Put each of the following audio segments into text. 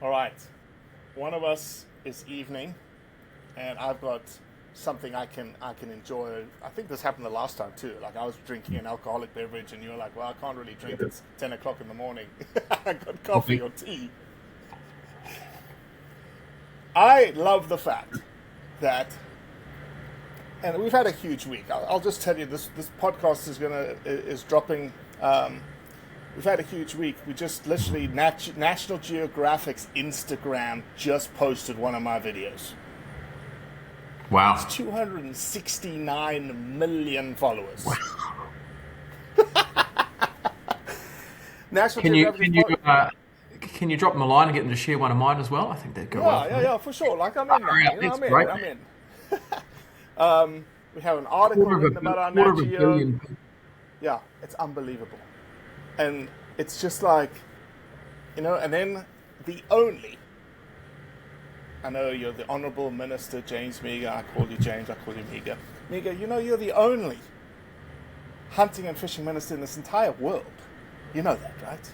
All right. One of us is evening, and I've got something I can enjoy. I think this happened the last time too. Like I was drinking an alcoholic beverage, and you were like, "Well, I can't really drink. It's 10 o'clock in the morning." I got coffee Coffee. or tea. I love the fact that, and we've had a huge week. I'll just tell you this podcast is dropping. We've had a huge week. We just literally National Geographic's Instagram just posted one of my videos. It's Wow. 269 million followers. National Can you Geographic is can you can you drop them a line and get them to share one of mine as well? I think that'd go well yeah, for yeah, me. yeah, for sure. Like I'm in now. Yeah, You know, that's I'm in. great. I'm in. We have an article written about our Quarter Nat of a Geo. billion people. Yeah, it's unbelievable. And it's just like, and then the only, I know you're the Honorable Minister James Meager. I call you James, I call you Meager. Meager, you're the only hunting and fishing minister in this entire world. You know that, right?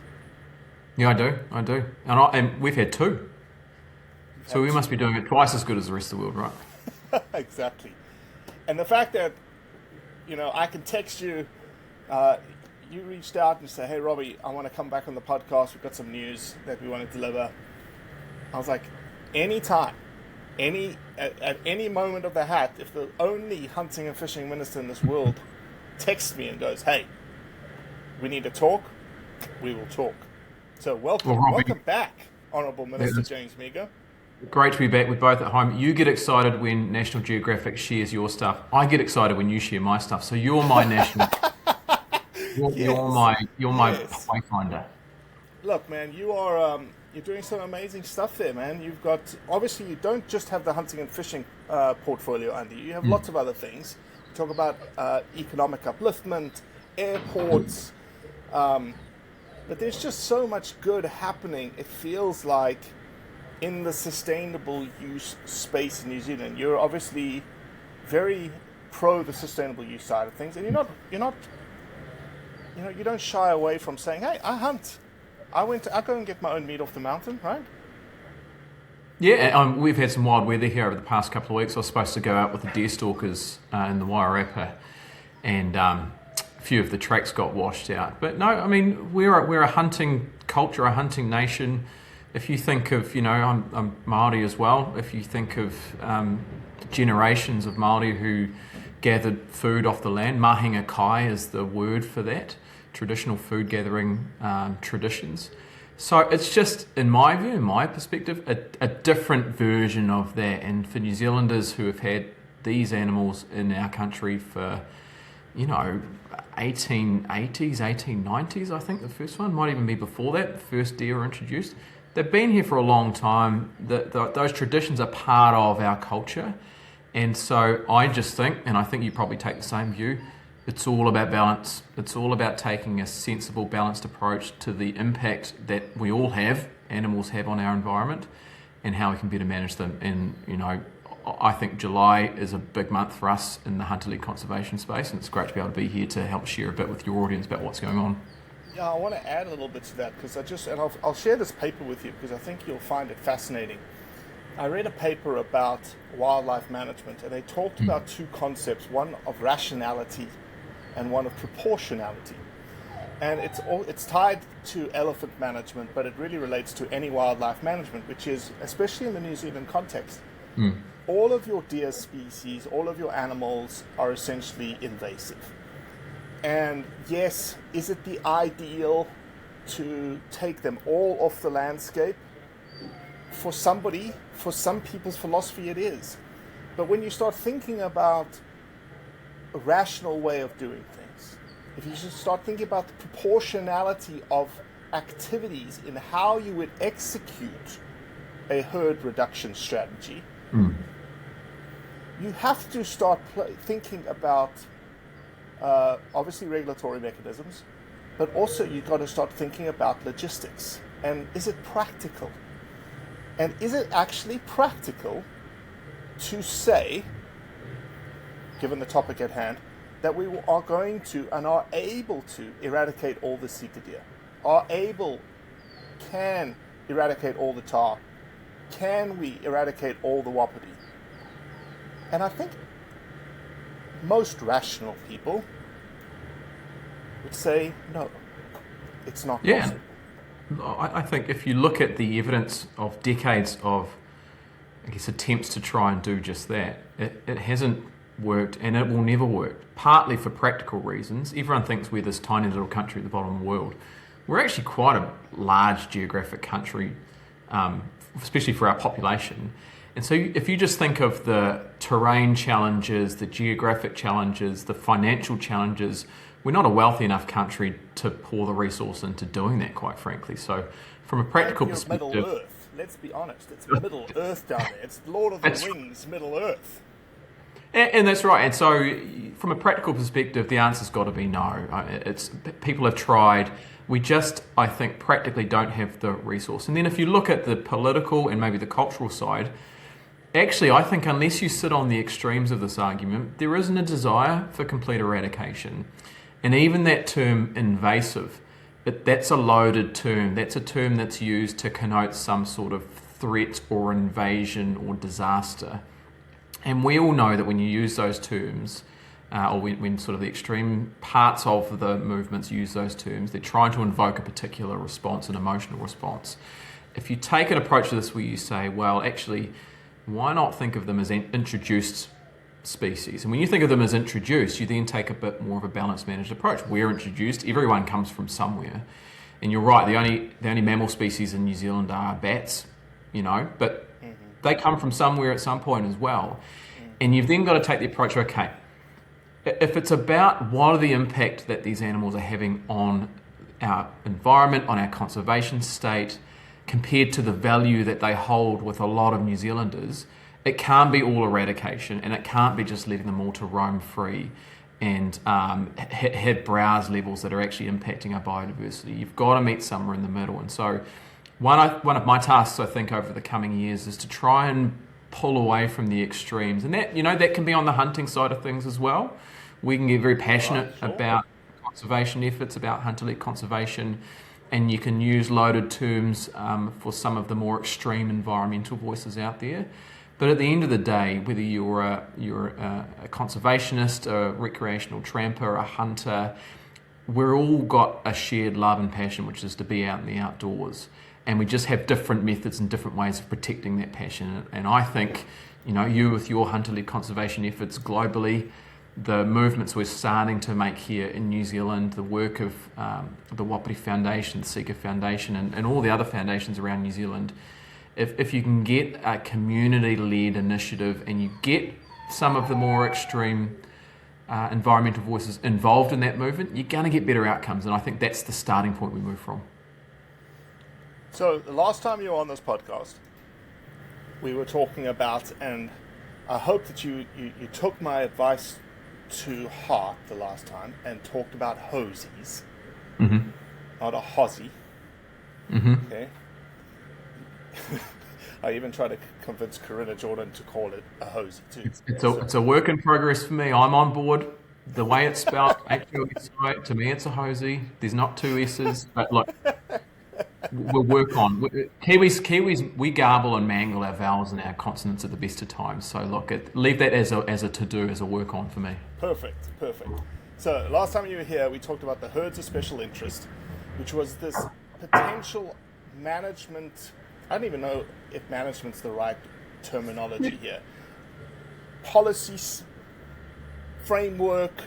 Yeah, I do, and we've had two, You've so had we must two. be doing it twice as good as the rest of the world, right? Exactly. And the fact that, I can text you, you reached out and say, "Hey, Robbie, I want to come back on the podcast. We've got some news that we want to deliver." I was like, anytime, at any moment of the hat, if the only hunting and fishing minister in this world texts me and goes, "Hey, we need to talk," we will talk. So Well, welcome Robbie, back, Honourable Minister it's James Meager. great to be back with both at home. You get excited when National Geographic shares your stuff. I get excited when you share my stuff. So you're my national. You're Yes, my yes. wayfinder. Look, man, you're doing some amazing stuff there, man. You've got obviously you don't just have the hunting and fishing portfolio under you. You have lots of other things. You talk about economic upliftment, airports, but there's just so much good happening. It feels like in the sustainable use space in New Zealand. You're obviously very pro the sustainable use side of things, and you're not you don't shy away from saying, "Hey, I hunt. I go and get my own meat off the mountain," right? Yeah, and, we've had some wild weather here over the past couple of weeks. I was supposed to go out with the deer stalkers in the Wairarapa, and a few of the tracks got washed out. But no, I mean we're a hunting culture, a hunting nation. If you think of, I'm Māori as well. If you think of generations of Māori who gathered food off the land, mahinga kai is the word for that, traditional food gathering traditions. So it's just, in my view, in my perspective, a different version of that. And for New Zealanders who have had these animals in our country for, 1880s, 1890s, I think the first one, might even be before that, the first deer were introduced. They've been here for a long time. Those traditions are part of our culture. And so I just think, and I think you probably take the same view, it's all about balance. It's all about taking a sensible, balanced approach to the impact that we all have, animals have on our environment, and how we can better manage them. And, I think July is a big month for us in the hunter-led conservation space, and it's great to be able to be here to help share a bit with your audience about what's going on. Yeah, I want to add a little bit to that because I'll share this paper with you because I think you'll find it fascinating. I read a paper about wildlife management, and they talked about two concepts: one of rationality and one of proportionality. And it's tied to elephant management, but it really relates to any wildlife management, which is, especially in the New Zealand context, all of your deer species, all of your animals are essentially invasive. And yes, is it the ideal to take them all off the landscape? For some people's philosophy it is. But when you start thinking about a rational way of doing things, if you just start thinking about the proportionality of activities in how you would execute a herd reduction strategy, you have to start thinking about obviously regulatory mechanisms, but also you've got to start thinking about logistics. And is it practical? And is it actually practical to say, given the topic at hand, that we are going to and are able to eradicate all the Sika deer, can eradicate all the tar? Can we eradicate all the wapiti? And I think most rational people would say no, it's not possible. I think if you look at the evidence of decades of, I guess, attempts to try and do just that, it hasn't worked, and it will never work, partly for practical reasons. Everyone thinks we're this tiny little country at the bottom of the world. We're actually quite a large geographic country, especially for our population. And so if you just think of the terrain challenges, the geographic challenges, the financial challenges, we're not a wealthy enough country to pour the resource into doing that, quite frankly. So from a practical perspective... Middle Earth, let's be honest. It's Middle Earth down there. It's Lord of the Rings, Middle Earth. And that's right. And so from a practical perspective, the answer's got to be no. People have tried. We just, I think, practically don't have the resource. And then if you look at the political and maybe the cultural side, actually, I think unless you sit on the extremes of this argument, there isn't a desire for complete eradication. And even that term invasive, that's a loaded term. That's a term that's used to connote some sort of threat or invasion or disaster. And we all know that when you use those terms, or when sort of the extreme parts of the movements use those terms, they're trying to invoke a particular response, an emotional response. If you take an approach to this where you say, well, actually, why not think of them as introduced species? And when you think of them as introduced, you then take a bit more of a balanced managed approach. We're introduced, everyone comes from somewhere. And you're right, the only mammal species in New Zealand are bats, but they come from somewhere at some point as well. And you've then got to take the approach, okay, if it's about what are the impact that these animals are having on our environment, on our conservation state, compared to the value that they hold with a lot of New Zealanders, it can't be all eradication, and it can't be just letting them all to roam free and hit browse levels that are actually impacting our biodiversity. You've got to meet somewhere in the middle. And so one of my tasks, I think, over the coming years is to try and pull away from the extremes. And that, that can be on the hunting side of things as well. We can get very passionate about conservation efforts, about hunter-led conservation, and you can use loaded terms for some of the more extreme environmental voices out there. But at the end of the day, whether you're a conservationist, a recreational tramper, a hunter, we're all got a shared love and passion, which is to be out in the outdoors. And we just have different methods and different ways of protecting that passion. And I think, you with your hunter-led conservation efforts globally, the movements we're starting to make here in New Zealand, the work of the Wapiti Foundation, the Seeker Foundation, and all the other foundations around New Zealand, if you can get a community-led initiative and you get some of the more extreme environmental voices involved in that movement, you're going to get better outcomes. And I think that's the starting point we move from. So the last time you were on this podcast, we were talking about, and I hope that you took my advice to heart the last time and talked about HOSIs, not a HOSI. Okay. I even tried to convince Corinna Jordan to call it a HOSI too. It's a work in progress for me. I'm on board. The way it's spelled, HOSI, to me it's a HOSI. There's not two S's, but look, we'll work on. Kiwis, we garble and mangle our vowels and our consonants at the best of times. So look, leave that as a to-do, as a work on for me. Perfect. So last time you were here, we talked about the herds of special interest, which was this potential management. I don't even know if management's the right terminology here. Policies, framework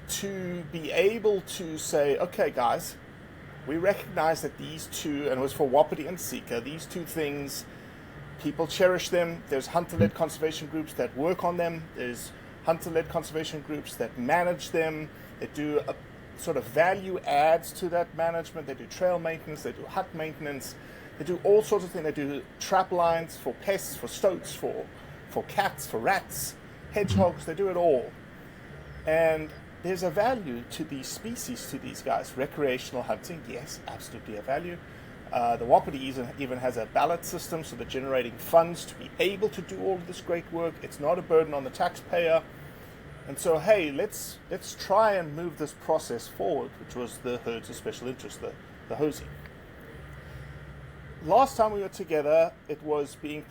to be able to say, okay, guys, we recognize that these two, and it was for Wapiti and Seeker, these two things, people cherish them. There's hunter-led conservation groups that work on them. There's hunter-led conservation groups that manage them. They do a sort of value adds to that management. They do trail maintenance. They do hut maintenance. They do all sorts of things. They do trap lines for pests, for stoats, for cats, for rats, hedgehogs. They do it all. And there's a value to these species, to these guys. Recreational hunting, yes, absolutely a value. The Wapiti even has a ballot system, so they're generating funds to be able to do all of this great work. It's not a burden on the taxpayer. And so, hey, let's try and move this process forward, which was the herds of special interest, the HOSI. last time we were together, it was being,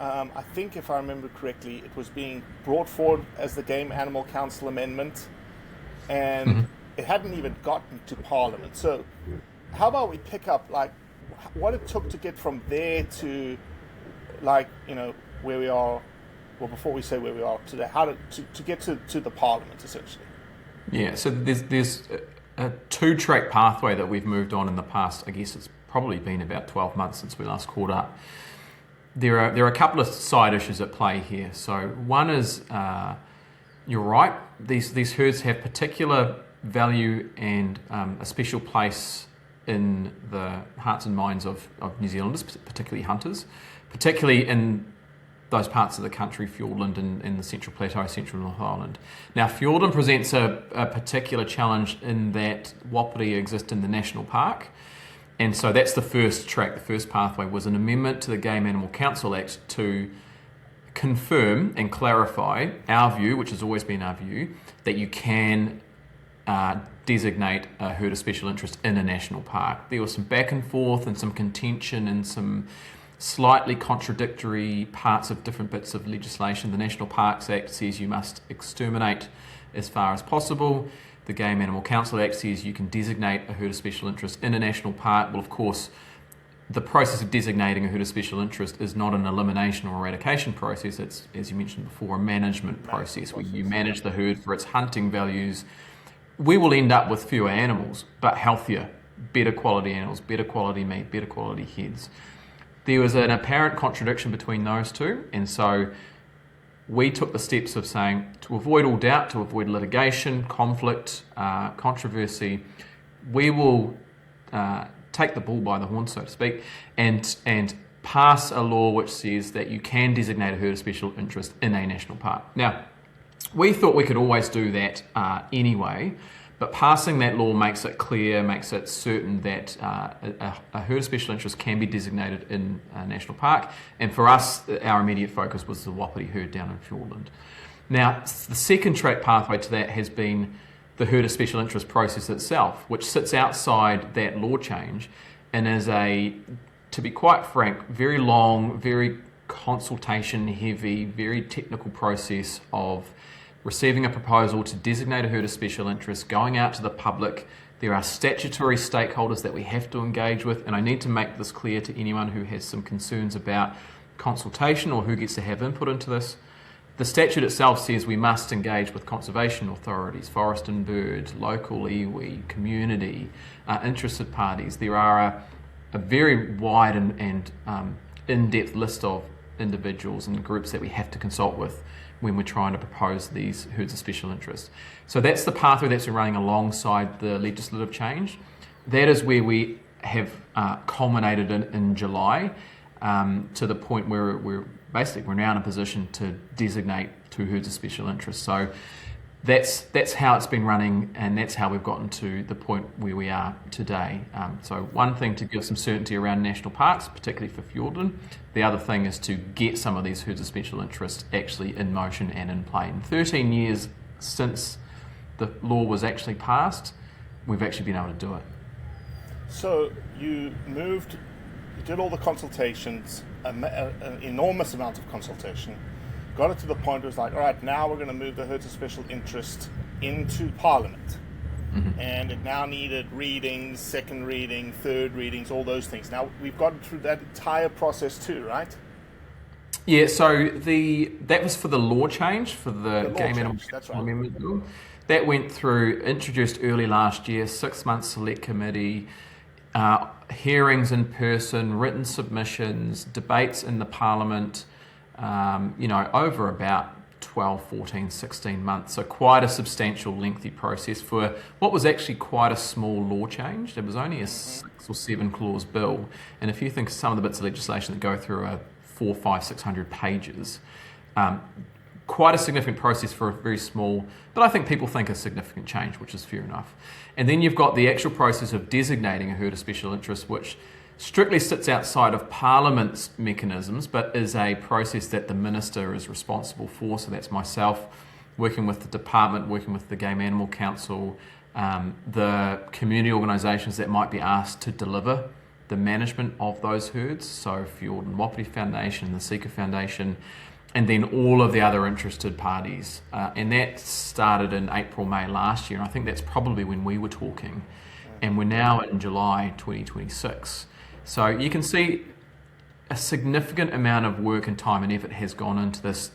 I think if I remember correctly, it was being brought forward as the Game Animal Council amendment, and it hadn't even gotten to Parliament. So how about we pick up like what it took to get from there to like, where we are, well, before we say where we are today, how to get to the Parliament, essentially. Yeah, so there's a two-track pathway that we've moved on in the past. I guess it's probably been about 12 months since we last caught up. There are a couple of side issues at play here. So one is, you're right, these herds have particular value and a special place in the hearts and minds of New Zealanders, particularly hunters, particularly in those parts of the country, Fiordland and the Central Plateau, Central North Island. Now, Fiordland presents a particular challenge in that wapiti exist in the national park, and so that's the first track, the first pathway was an amendment to the Game Animal Council Act to confirm and clarify our view, which has always been our view, that you can designate a herd of special interest in a national park. There was some back and forth and some contention and some slightly contradictory parts of different bits of legislation. The National Parks Act says you must exterminate as far as possible. The Game Animal Council Act says you can designate a herd of special interest in a national park. Well, of course, the process of designating a herd of special interest is not an elimination or eradication process. It's, as you mentioned before, a management process where you manage the herd for its hunting values. We will end up with fewer animals, but healthier, better quality animals, better quality meat, better quality heads. There was an apparent contradiction between those two, and so we took the steps of saying, to avoid all doubt, to avoid litigation, conflict, controversy, we will take the bull by the horn, so to speak, and pass a law which says that you can designate a herd of special interest in a national park. Now, we thought we could always do that anyway, but passing that law makes it clear, makes it certain that a herd of special interest can be designated in a national park. And for us, our immediate focus was the wapiti herd down in Fiordland. Now, the second track pathway to that has been the herd of special interest process itself, which sits outside that law change and is to be quite frank, very long, very consultation heavy, very technical process of receiving a proposal to designate a herd of special interest, going out to the public. There are statutory stakeholders that we have to engage with, and I need to make this clear to anyone who has some concerns about consultation or who gets to have input into this. The statute itself says we must engage with conservation authorities, forest and bird, local iwi, community, interested parties. There are a very wide and in-depth list of individuals and groups that we have to consult with when we're trying to propose these herds of special interest. So that's the pathway that's been running alongside the legislative change. That is where we have culminated in July to the point where we're now in a position to designate 2 herds of special interest. So that's how it's been running, and that's how we've gotten to the point where we are today. So one thing to give some certainty around national parks, particularly for Fiordland. The other thing is to get some of these herds of special interest actually in motion and in play. In 13 years since the law was actually passed, we've actually been able to do it. So you did all the consultations, an enormous amount of consultation, got it to the point where it was like, all right, now we're going to move the herds of special interest into Parliament. Mm-hmm. And it now needed readings, second reading, third readings, all those things. Now, we've gotten through that entire process too, right? Yeah, so that was for the law change, for the Game Animal Amendment Bill. That went through, introduced early last year, 6-month select committee, hearings in person, written submissions, debates in the Parliament, over about 12, 14, 16 months. So quite a substantial, lengthy process for what was actually quite a small law change. It was only a 6 or 7 clause bill. And if you think of some of the bits of legislation that go through are 400, 500, 600 pages, quite a significant process for a very small, but I think people think a significant change, which is fair enough. And then you've got the actual process of designating a herd of special interest, which strictly sits outside of Parliament's mechanisms, but is a process that the Minister is responsible for. So that's myself, working with the department, working with the Game Animal Council, the community organisations that might be asked to deliver the management of those herds, so Fjord and Wapiti Foundation, the Seeker Foundation, and then all of the other interested parties. And that started in April, May last year, and I think that's probably when we were talking. And we're now in July 2026. So you can see a significant amount of work and time and effort has gone into this,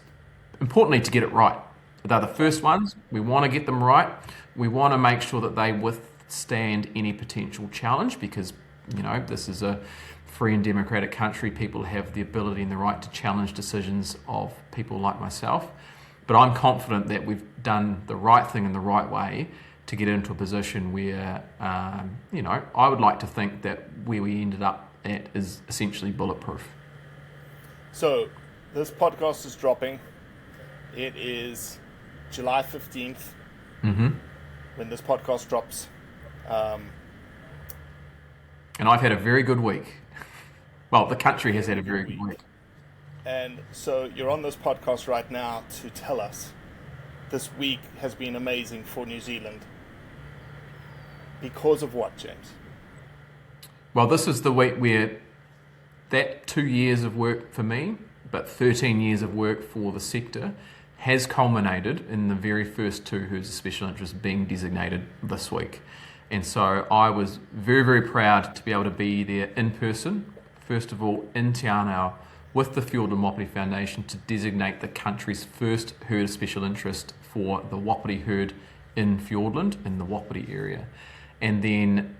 importantly to get it right. They're the first ones. We want to get them right. We want to make sure that they withstand any potential challenge because, this is a free and democratic country. People have the ability and the right to challenge decisions of people like myself. But I'm confident that we've done the right thing in the right way to get into a position where, I would like to think that where we ended up at is essentially bulletproof. So this podcast is dropping. It is July 15th when this podcast drops. And I've had a very good week. Well, the country has had a very good week. And so you're on this podcast right now to tell us this week has been amazing for New Zealand. Because of what, James? Well, this is the week where that 2 years of work for me, but 13 years of work for the sector, has culminated in the very first two herds of special interest being designated this week. And so I was very, very proud to be able to be there in person, first of all in Te Anau, with the Fjord and Wapiti Foundation to designate the country's first herd of special interest for the Wapiti herd in Fiordland, in the Wapiti area. And then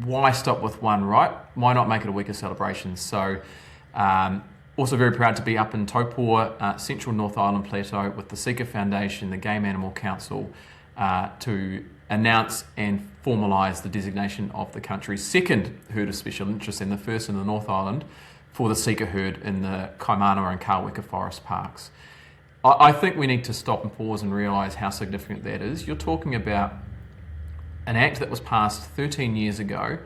why stop with one, right? Why not make it a week of celebrations? So also very proud to be up in Taupua, Central North Island Plateau with the Seeker Foundation, the Game Animal Council, to announce and formalise the designation of the country's second herd of special interest and the first in the North Island for the Seeker herd in the Kaimanawa and Kāweka Forest Parks. I think we need to stop and pause and realise how significant that is. You're talking about an act that was passed 13 years ago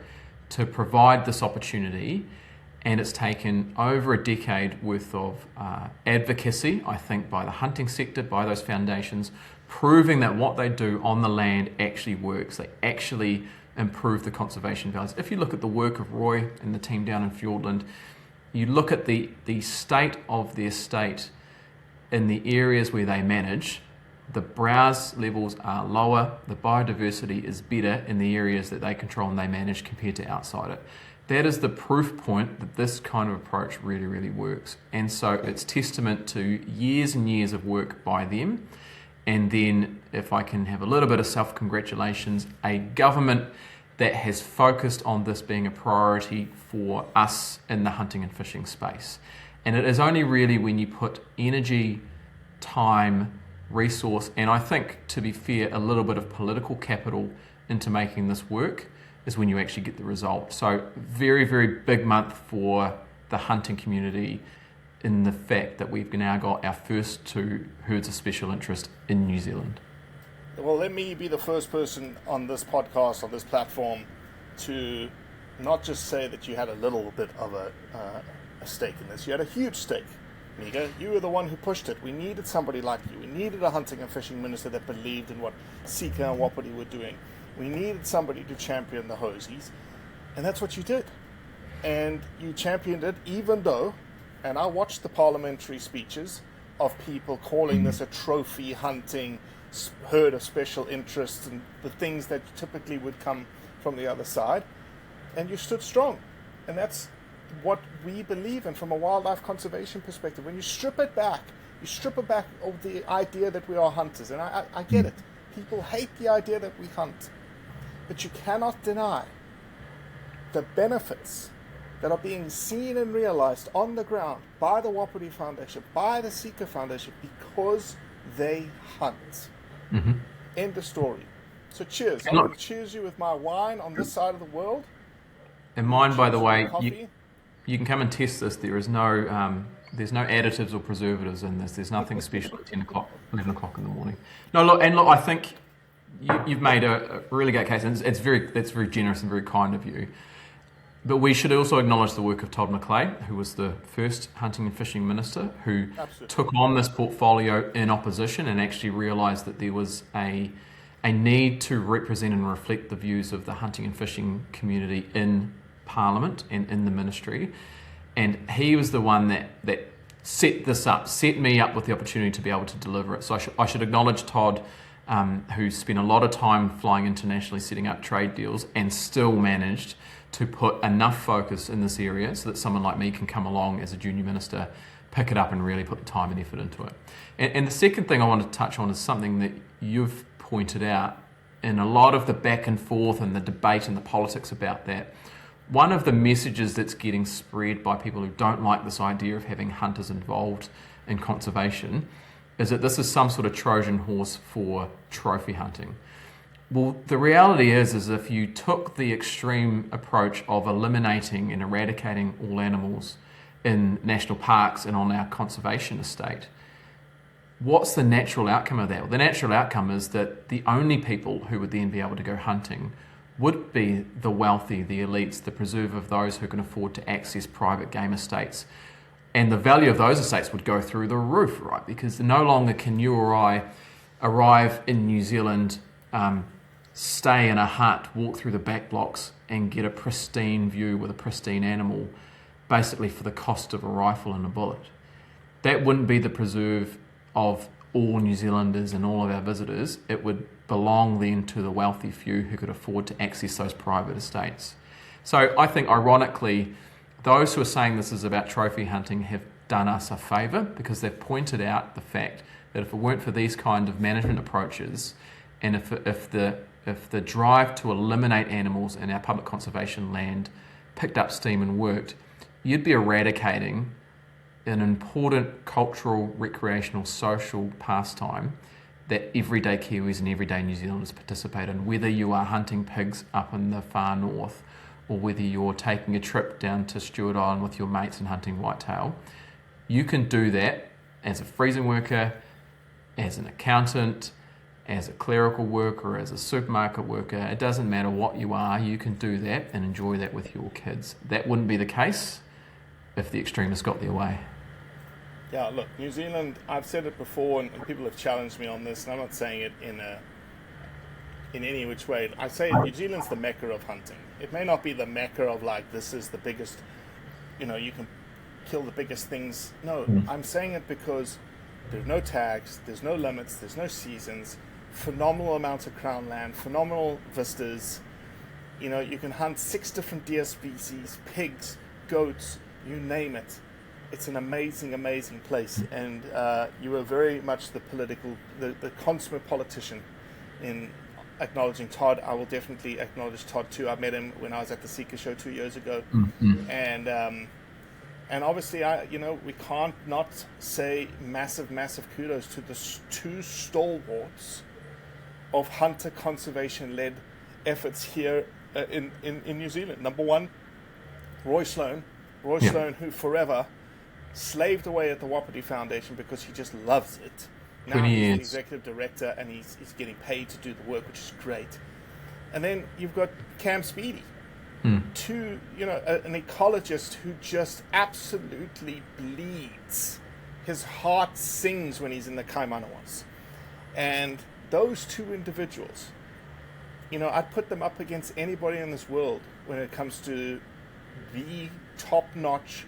to provide this opportunity, and it's taken over a decade worth of advocacy, I think, by the hunting sector, by those foundations, proving that what they do on the land actually works. They actually improve the conservation values. If you look at the work of Roy and the team down in Fiordland, you look at the state of their state in the areas where they manage, the browse levels are lower, the biodiversity is better in the areas that they control and they manage compared to outside it. That is the proof point that this kind of approach really, really works. And so it's testament to years and years of work by them. And then, if I can have a little bit of self-congratulations, a government that has focused on this being a priority for us in the hunting and fishing space. And it is only really when you put energy, time, resource, and I think, to be fair, a little bit of political capital into making this work is when you actually get the result. So very, very big month for the hunting community in the fact that we've now got our first two herds of special interest in New Zealand. Well, let me be the first person on this podcast, on this platform, to not just say that you had a little bit of a stake in this. You had a huge stake, Meager. You were the one who pushed it. We needed somebody like you. We needed a hunting and fishing minister that believed in what Seeker and Wapiti were doing. We needed somebody to champion the HOSIs, and that's what you did. And you championed it even though, and I watched the parliamentary speeches of people calling this a trophy hunting herd of special interest and the things that typically would come from the other side, and you stood strong. And that's what we believe in from a wildlife conservation perspective. When you strip it back of the idea that we are hunters, and I get it. People hate the idea that we hunt, but you cannot deny the benefits that are being seen and realized on the ground by the Wapiti Foundation, by the Seeker Foundation, because they hunt. End of story. So cheers. I'm going to cheers you with my wine on this side of the world. And mine, by the way, you can come and test this. There's no additives or preservatives in this. There's nothing special at 10 o'clock, 11 o'clock in the morning. No, look, I think you've made a really great case, and that's very generous and very kind of you. But we should also acknowledge the work of Todd McClay, who was the first hunting and fishing minister, who took on this portfolio in opposition and actually realised that there was a need to represent and reflect the views of the hunting and fishing community in Parliament and in the ministry. And he was the one that set this up, set me up with the opportunity to be able to deliver it. So I should acknowledge Todd, who spent a lot of time flying internationally, setting up trade deals, and still managed to put enough focus in this area so that someone like me can come along as a junior minister, pick it up and really put the time and effort into it. And the second thing I want to touch on is something that you've pointed out in a lot of the back and forth and the debate and the politics about that. One of the messages that's getting spread by people who don't like this idea of having hunters involved in conservation is that this is some sort of Trojan horse for trophy hunting. Well, the reality is if you took the extreme approach of eliminating and eradicating all animals in national parks and on our conservation estate, what's the natural outcome of that? Well, the natural outcome is that the only people who would then be able to go hunting would be the wealthy, the elites, the preserve of those who can afford to access private game estates. And the value of those estates would go through the roof, right? Because no longer can you or I arrive in New Zealand, stay in a hut, walk through the back blocks and get a pristine view with a pristine animal, basically for the cost of a rifle and a bullet. That wouldn't be the preserve of all New Zealanders and all of our visitors. It would belong then to the wealthy few who could afford to access those private estates. So I think, ironically, those who are saying this is about trophy hunting have done us a favour, because they've pointed out the fact that if it weren't for these kind of management approaches, and if the drive to eliminate animals in our public conservation land picked up steam and worked, you'd be eradicating an important cultural, recreational, social pastime that everyday Kiwis and everyday New Zealanders participate in, whether you are hunting pigs up in the far north or whether you're taking a trip down to Stewart Island with your mates and hunting whitetail. You can do that as a freezing worker, as an accountant, as a clerical worker, as a supermarket worker. It doesn't matter what you are, you can do that and enjoy that with your kids. That wouldn't be the case if the extremists got their way. Yeah, look, New Zealand, I've said it before, and people have challenged me on this, and I'm not saying it in any which way. I say New Zealand's the Mecca of hunting. It may not be the Mecca of, like, this is the biggest, you can kill the biggest things. No, I'm saying it because there's no tags, there's no limits, there's no seasons, phenomenal amounts of crown land, phenomenal vistas. You can hunt 6 different deer species, pigs, goats, you name it. It's an amazing, amazing place, and you are very much the consummate politician in acknowledging Todd. I will definitely acknowledge Todd too. I met him when I was at the Seeker Show 2 years ago, and obviously, we can't not say massive, massive kudos to the 2 stalwarts of hunter conservation-led efforts here in New Zealand. Number one, Roy Sloan, who forever slaved away at the Wapiti Foundation because he just loves it. Now he's the executive director and he's getting paid to do the work, which is great. And then you've got Cam Speedy, an ecologist who just absolutely bleeds. His heart sings when he's in the Kaimanawas. And those 2 individuals, I'd put them up against anybody in this world when it comes to the top-notch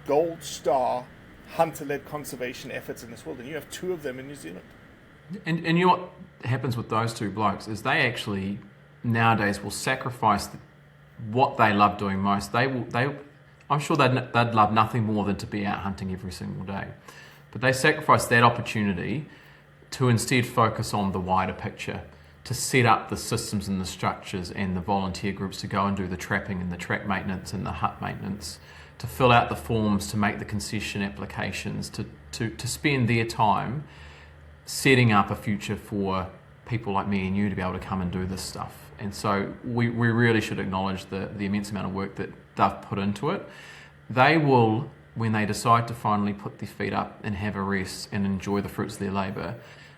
gold star hunter-led conservation efforts in this world, and you have 2 of them in New Zealand. And you know what happens with those 2 blokes is they actually nowadays will sacrifice what they love doing most. I'm sure they'd love nothing more than to be out hunting every single day, but they sacrifice that opportunity to instead focus on the wider picture, to set up the systems and the structures and the volunteer groups to go and do the trapping and the track maintenance and the hut maintenance, to fill out the forms, to make the concession applications, to spend their time setting up a future for people like me and you to be able to come and do this stuff. And so we really should acknowledge the immense amount of work that they've put into it. They will, when they decide to finally put their feet up and have a rest and enjoy the fruits of their labour,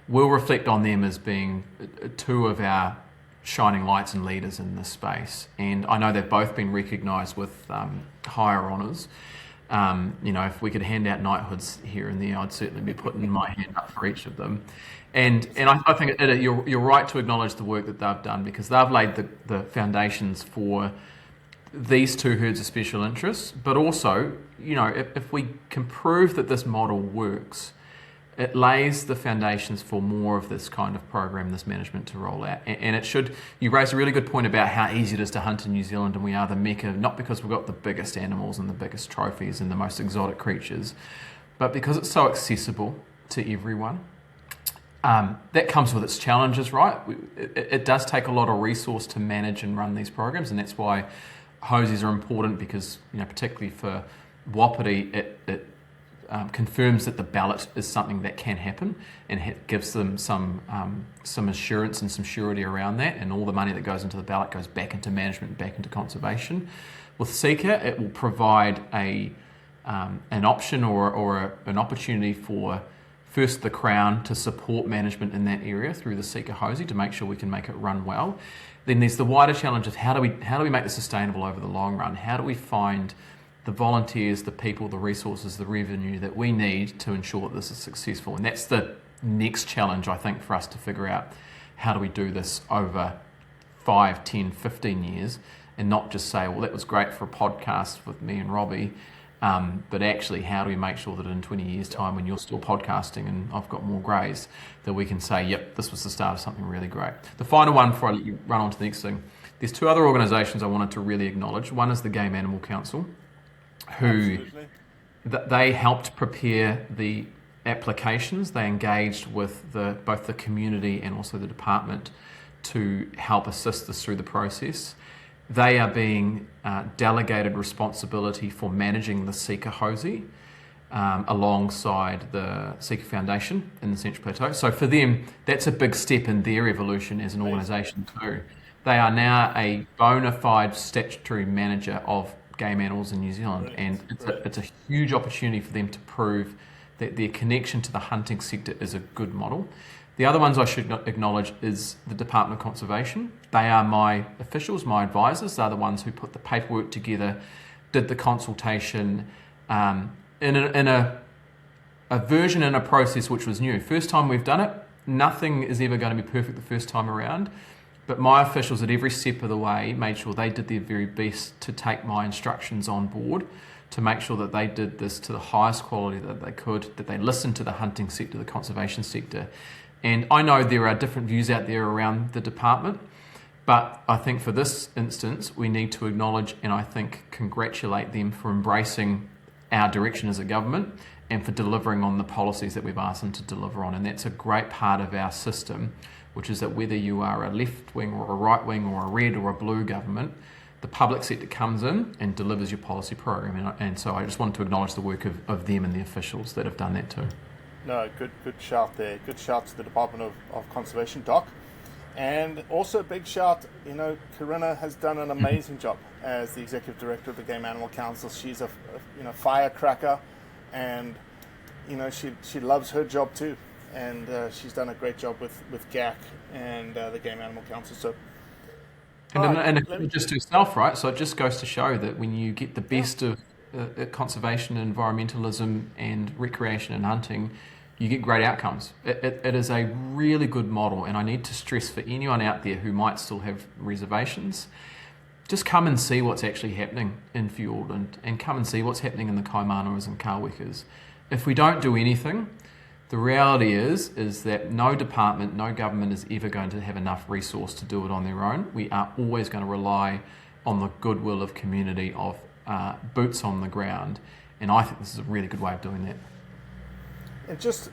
we'll reflect on them as being 2 of our shining lights and leaders in this space. And I know they've both been recognised with higher honours. If we could hand out knighthoods here and there, I'd certainly be putting my hand up for each of them. And I think you're right to acknowledge the work that they've done, because they've laid the foundations for these two herds of special interests, but also, if we can prove that this model works, it lays the foundations for more of this kind of program, this management to roll out. And it should, you raised a really good point about how easy it is to hunt in New Zealand, and we are the Mecca, not because we've got the biggest animals and the biggest trophies and the most exotic creatures, but because it's so accessible to everyone. That comes with its challenges, right? It does take a lot of resource to manage and run these programs, and that's why HOSIs are important, because, particularly for Wapiti, it confirms that the ballot is something that can happen, and gives them some assurance and some surety around that, and all the money that goes into the ballot goes back into management, back into conservation. With Seeker, it will provide an option or an opportunity for first the Crown to support management in that area through the Seeker HOSI to make sure we can make it run well. Then there's the wider challenge of how do we make this sustainable over the long run? How do we find the volunteers, the people, the resources, the revenue that we need to ensure that this is successful? And that's the next challenge, I think, for us to figure out. How do we do this over 5, 10, 15 years, and not just say, well, that was great for a podcast with me and Robbie, but actually, how do we make sure that in 20 years' time, when you're still podcasting and I've got more greys, that we can say, yep, this was the start of something really great. The final one before I let you run on to the next thing, there's two other organisations I wanted to really acknowledge. One is the Game Animal Council, who they helped prepare the applications. They engaged with both the community and also the department to help assist us through the process. They are being delegated responsibility for managing the Seeker HOSI alongside the Seeker Foundation in the Central Plateau. So for them, that's a big step in their evolution as an organisation too. They are now a bona fide statutory manager of game animals in New Zealand, and it's a huge opportunity for them to prove that their connection to the hunting sector is a good model. The other ones I should acknowledge is the Department of Conservation. They are my officials, my advisors. They're the ones who put the paperwork together, did the consultation in a version and a process which was new. First time we've done it, nothing is ever going to be perfect the first time around. But my officials at every step of the way made sure they did their very best to take my instructions on board, to make sure that they did this to the highest quality that they could, that they listened to the hunting sector, the conservation sector. And I know there are different views out there around the department, but I think for this instance, we need to acknowledge and I think congratulate them for embracing our direction as a government and for delivering on the policies that we've asked them to deliver on. And that's a great part of our system, which is that whether you are a left wing or a right wing or a red or a blue government, the public sector comes in and delivers your policy program. And so I just wanted to acknowledge the work of them and the officials that have done that too. No, good shout there. Good shout to the Department of Conservation, Doc. And also a big shout, Corinna has done an amazing job as the Executive Director of the Game Animal Council. She's a firecracker, and, she loves her job too. And she's done a great job with GAC and the Game Animal Council. So, and just to herself, right? So it just goes to show that when you get the best of conservation, environmentalism, and recreation and hunting, you get great outcomes. It is a really good model, and I need to stress for anyone out there who might still have reservations, just come and see what's actually happening in Fiordland, and come and see what's happening in the Kaimanawas and Kawekas. If we don't do anything, the reality is that no department, no government is ever going to have enough resource to do it on their own. We are always going to rely on the goodwill of community, of boots on the ground, and I think this is a really good way of doing that. And just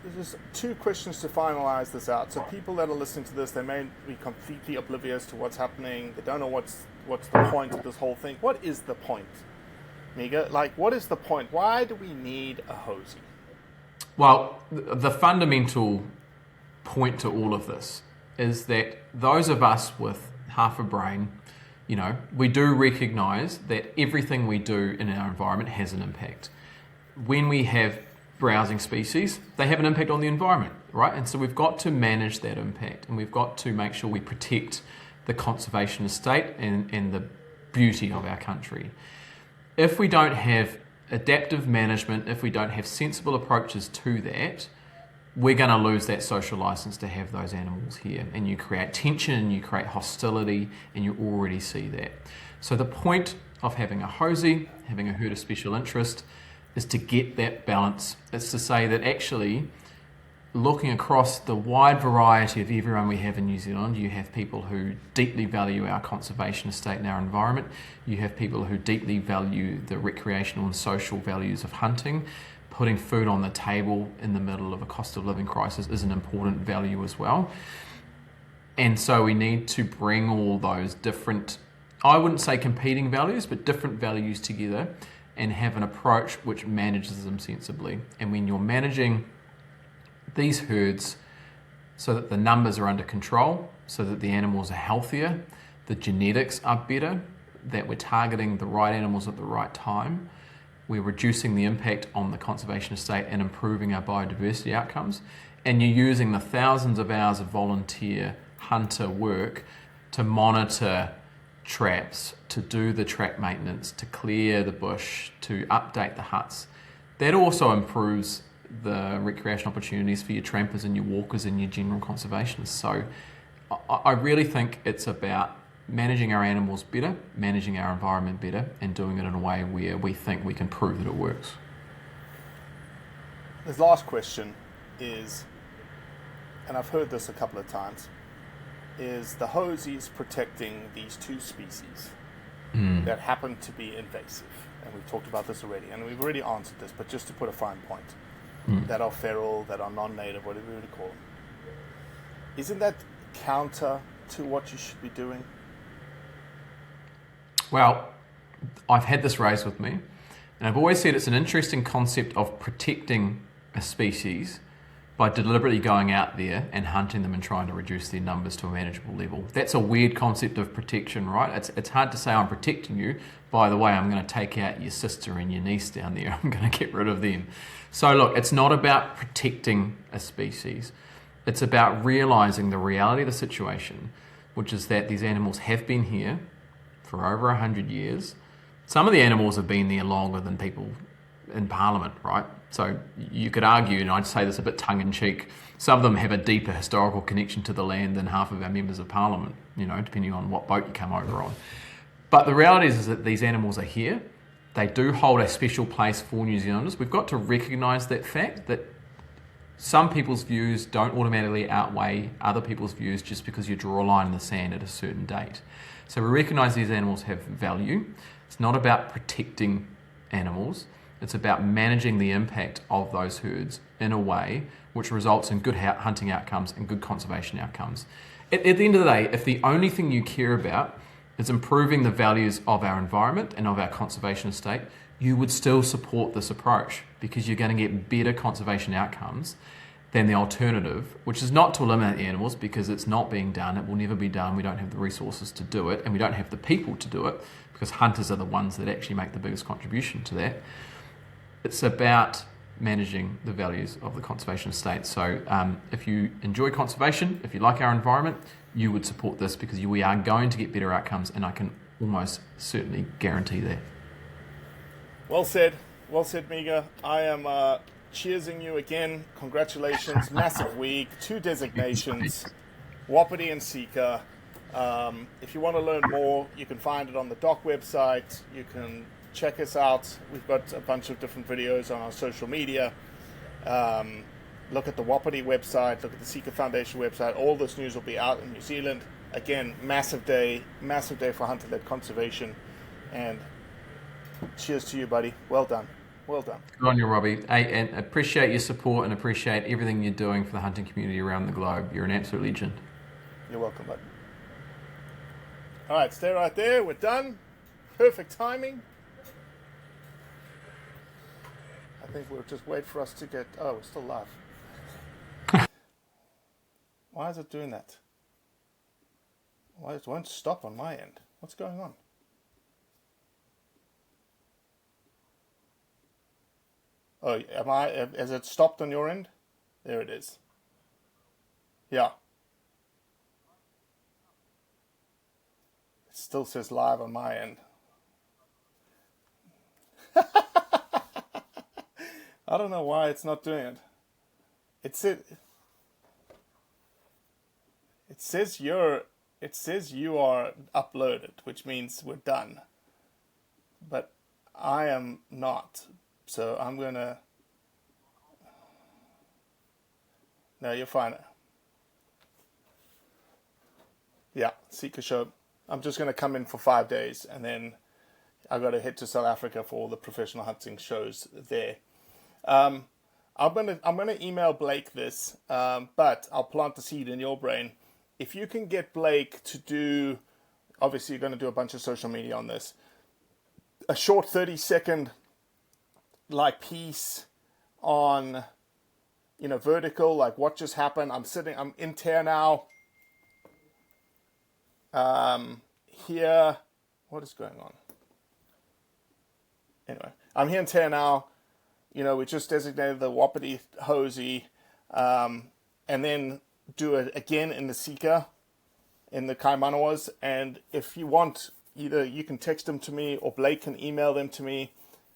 two questions to finalize this out. So people that are listening to this, they may be completely oblivious to what's happening. They don't know what's the point of this whole thing. What is the point, Meager? What is the point? Why do we need a HOSI? Well, the fundamental point to all of this is that those of us with half a brain, we do recognise that everything we do in our environment has an impact. When we have browsing species, they have an impact on the environment, right? And so we've got to manage that impact, and we've got to make sure we protect the conservation estate and the beauty of our country. If we don't have adaptive management, if we don't have sensible approaches to that, we're going to lose that social license to have those animals here, and you create tension and you create hostility, and you already see that. So the point of having a HOSI, having a herd of special interest, is to get that balance. It's to say that actually, looking across the wide variety of everyone we have in New Zealand, you have people who deeply value our conservation estate and our environment. You have people who deeply value the recreational and social values of hunting. Putting food on the table in the middle of a cost of living crisis is an important value as well. And so we need to bring all those different, I wouldn't say competing values, but different values together and have an approach which manages them sensibly. And when you're managing these herds so that the numbers are under control, so that the animals are healthier, the genetics are better, that we're targeting the right animals at the right time, we're reducing the impact on the conservation estate and improving our biodiversity outcomes, and you're using the thousands of hours of volunteer hunter work to monitor traps, to do the trap maintenance, to clear the bush, to update the huts. That also improves the recreation opportunities for your trampers and your walkers and your general conservationists. So I really think it's about managing our animals better, managing our environment better, and doing it in a way where we think we can prove that it works. This last question is, and I've heard this a couple of times, is the HOSIs protecting these two species that happen to be invasive? And we've talked about this already, and we've already answered this, but just to put a fine point, that are feral, that are non-native, whatever you want to call them. Isn't that counter to what you should be doing? Well, I've had this raised with me, and I've always said it's an interesting concept of protecting a species by deliberately going out there and hunting them and trying to reduce their numbers to a manageable level. That's a weird concept of protection, right? It's hard to say I'm protecting you. By the way, I'm going to take out your sister and your niece down there. I'm going to get rid of them. So look, it's not about protecting a species. It's about realizing the reality of the situation, which is that these animals have been here for over 100 years. Some of the animals have been there longer than people in Parliament, right? So you could argue, and I'd say this a bit tongue-in-cheek, some of them have a deeper historical connection to the land than half of our members of Parliament, depending on what boat you come over on. But the reality is that these animals are here. They do hold a special place for New Zealanders. We've got to recognise that fact, that some people's views don't automatically outweigh other people's views just because you draw a line in the sand at a certain date. So we recognise these animals have value. It's not about protecting animals. It's about managing the impact of those herds in a way which results in good hunting outcomes and good conservation outcomes. At the end of the day, if the only thing you care about is improving the values of our environment and of our conservation estate, you would still support this approach because you're going to get better conservation outcomes than the alternative, which is not to eliminate the animals because it's not being done. It will never be done. We don't have the resources to do it, and we don't have the people to do it because hunters are the ones that actually make the biggest contribution to that. It's about managing the values of the conservation estate. So if you enjoy conservation, if you like our environment, you would support this because we are going to get better outcomes, and I can almost certainly guarantee that. Well said, Meager. I am cheersing you again. Congratulations, massive week, 2 designations, Wapiti and Sika. If you want to learn more, you can find it on the doc website. You can check us out. We've got a bunch of different videos on our social media. Look at the Wapiti website, look at the Sika Foundation website. All this news will be out in New Zealand. Again, massive day for hunter-led conservation. And cheers to you, buddy. Well done. Good on you, Robbie. And appreciate your support and appreciate everything you're doing for the hunting community around the globe. You're an absolute legend. You're welcome, bud. All right, stay right there. We're done. Perfect timing. I think we'll just wait for us to get... Oh, we're still live. Why is it doing that? Why it won't stop on my end? What's going on? Oh, has it stopped on your end? There it is. Yeah. It still says live on my end. I don't know why it's not doing it. It says you are uploaded, which means we're done. I am not. So I'm going to... No, you're fine. Yeah, Seeker Show. I'm just going to come in for 5 days, and then I got to head to South Africa for all the professional hunting shows there. I'm gonna email Blake this, but I'll plant the seed in your brain. If you can get Blake to do, obviously you're going to do a bunch of social media on this, a short 30-second like piece on, vertical, like what just happened. I'm in Tear now. Here, what is going on? Anyway, I'm here in Tear now. We just designated the Wapiti HOSI, and then do it again in the Seeker, in the Kaimanawas. And if you want, either you can text them to me or Blake can email them to me.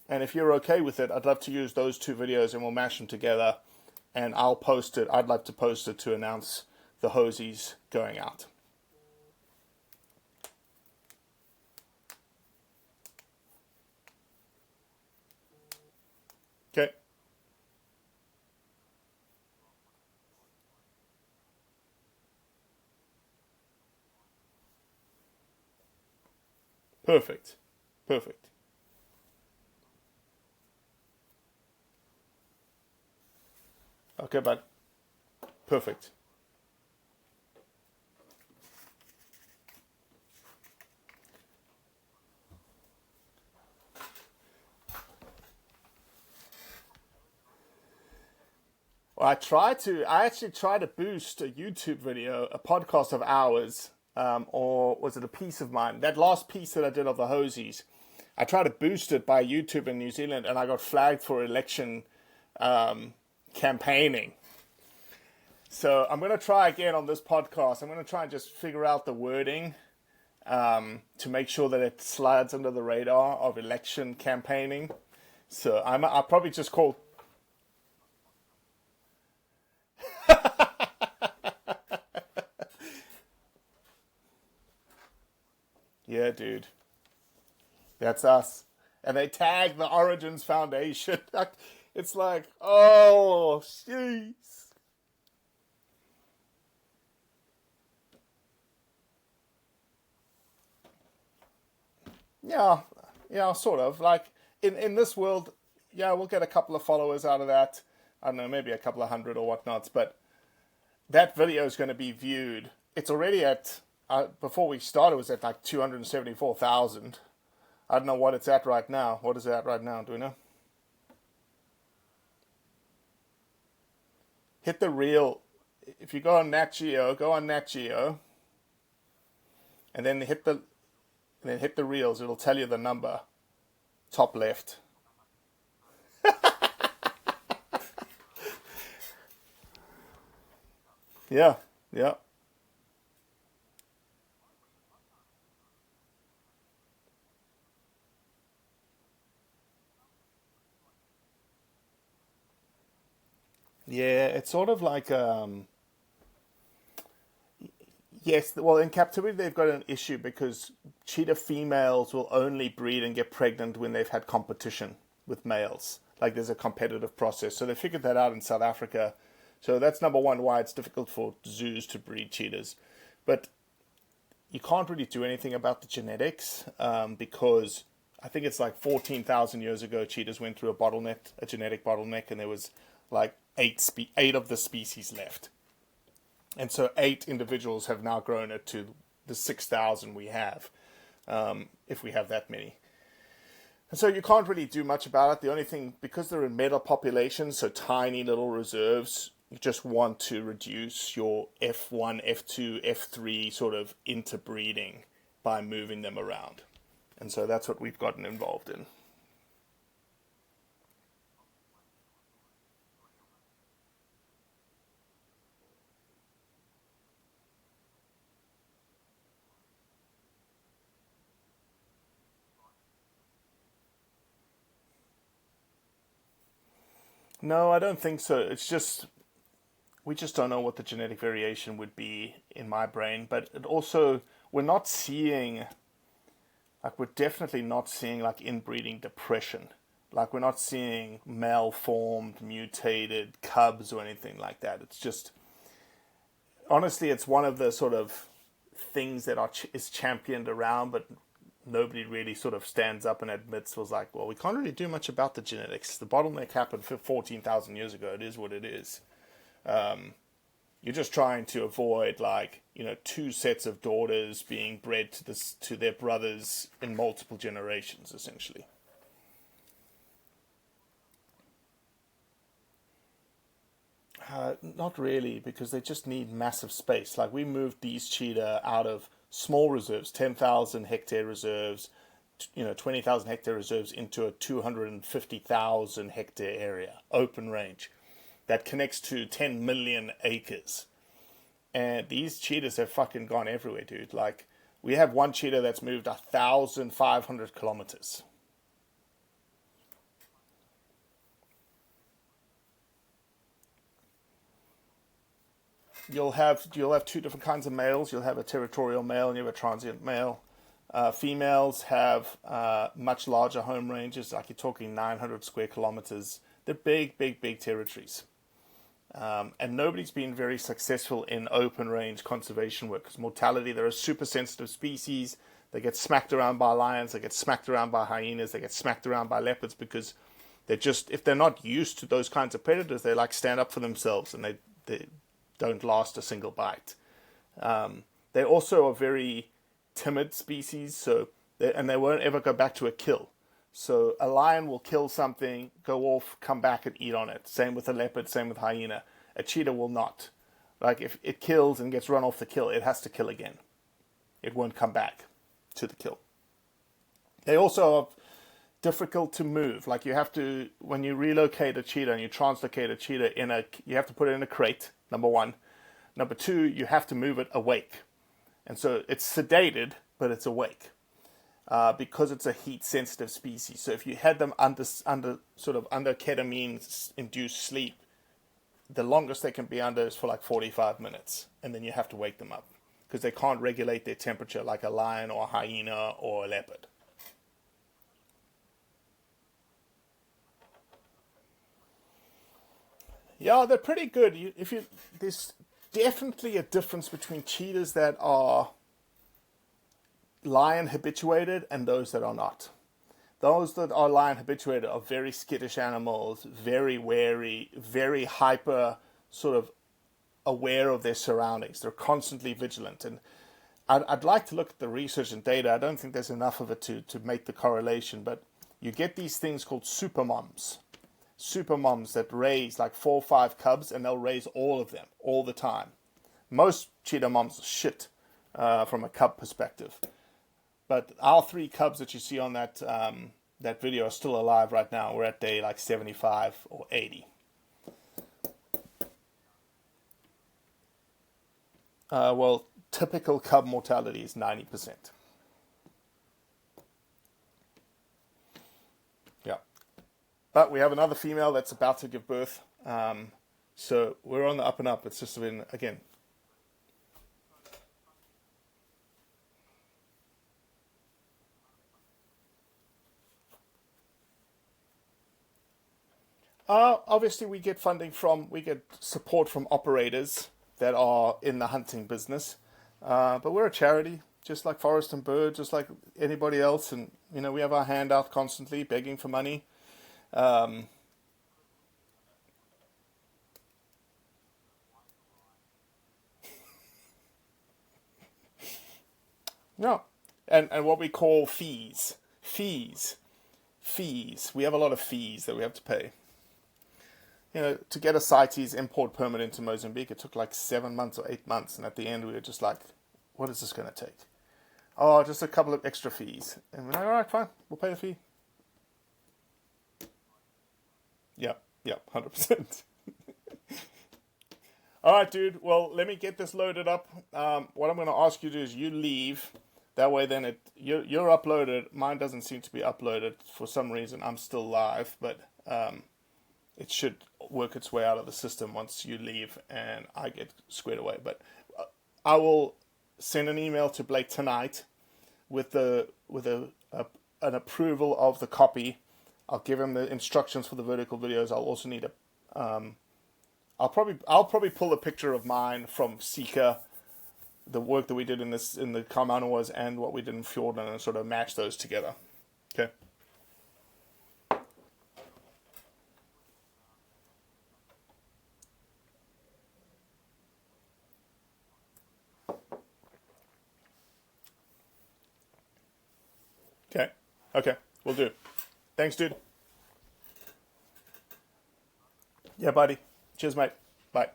And if you're okay with it, I'd love to use those two videos and we'll mash them together. And I'll post it. I'd like to post it to announce the HOSIs going out. Okay. Perfect. Perfect. Okay, bud. Perfect. Well, I actually try to boost a YouTube video, a podcast of ours, or was it a piece of mine? That last piece that I did of the HOSIs, I tried to boost it by YouTube in New Zealand, and I got flagged for election campaigning. So I'm going to try again on this podcast. I'm going to try and just figure out the wording to make sure that it slides under the radar of election campaigning. So I'll probably just call... Yeah, dude. That's us. And they tag the Origins Foundation. It's like, oh, jeez. Yeah, sort of. Like, in this world, yeah, we'll get a couple of followers out of that. I don't know, maybe a couple of hundred or whatnots. But that video is going to be viewed. It's already at, before we started, it was at like 274,000. I don't know what it's at right now. What is it at right now? Do we know? Hit the reel. If you go on Nat Geo, and then hit the reels. It'll tell you the number. Top left. Yeah, yeah. Yeah, it's sort of like yes, well, in captivity they've got an issue because cheetah females will only breed and get pregnant when they've had competition with males. Like there's a competitive process. So they figured that out in South Africa. So that's number one why it's difficult for zoos to breed cheetahs. But you can't really do anything about the genetics because I think it's like 14,000 years ago cheetahs went through a genetic bottleneck, and there was like eight of the species left. And so 8 individuals have now grown it to the 6,000 we have, if we have that many. And so you can't really do much about it. The only thing, because they're in meta populations, so tiny little reserves, you just want to reduce your F1, F2, F3 sort of interbreeding by moving them around. And so that's what we've gotten involved in. No, I don't think so. It's just we just don't know what the genetic variation would be in my brain. But it also, we're not seeing Like we're definitely not seeing like inbreeding depression. Like we're not seeing malformed, mutated cubs or anything like that. It's just, honestly, it's one of the sort of things that is championed around, but nobody really sort of stands up and admits, was like, well, we can't really do much about the genetics. The bottleneck happened 14,000 years ago. It is what it is. You're just trying to avoid, like, you know, two sets of daughters being bred to their brothers in multiple generations, essentially. Not really, because they just need massive space. Like we moved these cheetah out of small reserves, 10,000 hectare reserves, 20,000 hectare reserves, into a 250,000 hectare area, open range, that connects to 10 million acres. And these cheetahs have fucking gone everywhere, dude. Like, we have one cheetah that's moved 1,500 kilometers. You'll have two different kinds of males. You'll have a territorial male and you have a transient male. Females have much larger home ranges, like you're talking 900 square kilometers. They're big, big, big territories. And nobody's been very successful in open range conservation work because mortality, they're a super sensitive species. They get smacked around by lions, they get smacked around by hyenas, they get smacked around by leopards because they're just, if they're not used to those kinds of predators, they like stand up for themselves and they don't last a single bite. They also are very timid species, so they won't ever go back to a kill. So a lion will kill something, go off, come back and eat on it. Same with a leopard, same with hyena. A cheetah will not. Like if it kills and gets run off the kill, it has to kill again. It won't come back to the kill. They also are difficult to move. Like you have to, when you relocate a cheetah and you translocate a cheetah you have to put it in a crate, number one. Number two, you have to move it awake. And so it's sedated, but it's awake. Because it's a heat-sensitive species. So if you had them under ketamine-induced sleep, the longest they can be under is for like 45 minutes, and then you have to wake them up because they can't regulate their temperature like a lion or a hyena or a leopard. Yeah, they're pretty good. There's definitely a difference between cheetahs that are lion habituated and those that are not. Those that are lion habituated are very skittish animals, very wary, very hyper, sort of aware of their surroundings. They're constantly vigilant. And I'd like to look at the research and data. I don't think there's enough of it to make the correlation, but you get these things called super moms. Super moms that raise like 4 or 5 cubs, and they'll raise all of them all the time. Most cheetah moms are shit from a cub perspective. But our 3 cubs that you see on that video are still alive right now. We're at day like 75 or 80. Well, typical cub mortality is 90%. Yeah. But we have another female that's about to give birth. So we're on the up and up. It's just been, again, obviously, we get support from operators that are in the hunting business. But we're a charity, just like Forest and Bird, just like anybody else. And, we have our hand out constantly begging for money. Yeah. And what we call fees. Fees. We have a lot of fees that we have to pay. To get a CITES import permit into Mozambique, it took like 7 months or 8 months. And at the end, we were just like, what is this going to take? Oh, just a couple of extra fees. And we're like, all right, fine, we'll pay the fee. Yeah, 100%. All right, dude. Well, let me get this loaded up. What I'm going to ask you to do is you leave. That way, then you're uploaded. Mine doesn't seem to be uploaded for some reason. I'm still live, but it should work its way out of the system once you leave and I get squared away. But I will send an email to Blake tonight with the an approval of the copy. I'll give him the instructions for the vertical videos. I'll also need I'll probably pull a picture of mine from Seeker, the work that we did in the Carmana Wars and what we did in Fjorden, and sort of match those together. Okay. Okay, we'll do. Thanks, dude. Yeah, buddy. Cheers, mate. Bye.